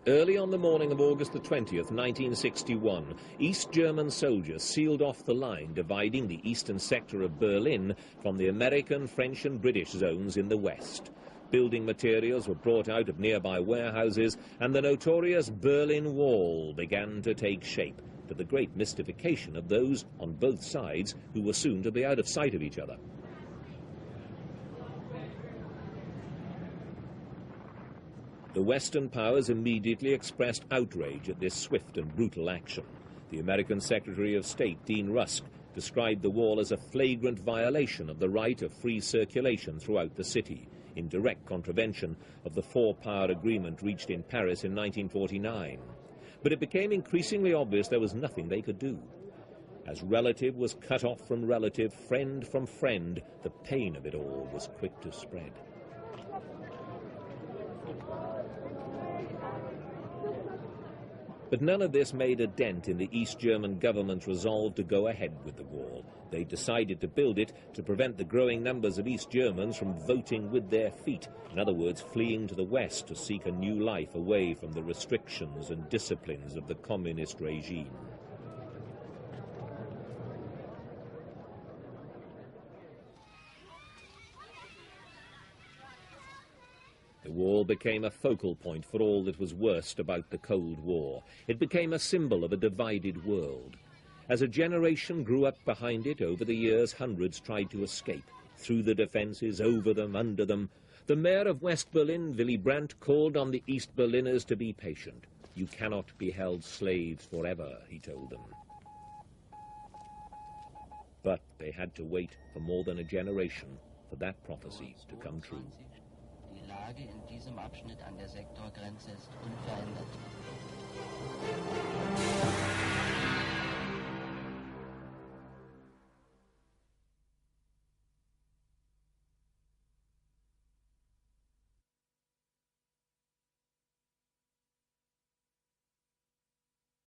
Early on the morning of August the 20th, 1961, East German soldiers sealed off the line dividing the eastern sector of Berlin from the American, French and British zones in the west. Building materials were brought out of nearby warehouses, and the notorious Berlin Wall began to take shape, to the great mystification of those on both sides who were soon to be out of sight of each other. The Western powers immediately expressed outrage at this swift and brutal action. The American Secretary of State, Dean Rusk, described the wall as a flagrant violation of the right of free circulation throughout the city, in direct contravention of the four-power agreement reached in Paris in 1949. But it became increasingly obvious there was nothing they could do. As relative was cut off from relative, friend from friend, the pain of it all was quick to spread. But none of this made a dent in the East German government's resolve to go ahead with the wall. They decided to build it to prevent the growing numbers of East Germans from voting with their feet, in other words, fleeing to the west to seek a new life away from the restrictions and disciplines of the communist regime. The wall became a focal point for all that was worst about the Cold War. It became a symbol of a divided world. As a generation grew up behind it, over the years hundreds tried to escape. Through the defences, over them, under them. The mayor of West Berlin, Willy Brandt, called on the East Berliners to be patient. You cannot be held slaves forever, he told them. But they had to wait for more than a generation for that prophecy to come true. Die Lage in diesem Abschnitt an der Sektorgrenze ist unverändert.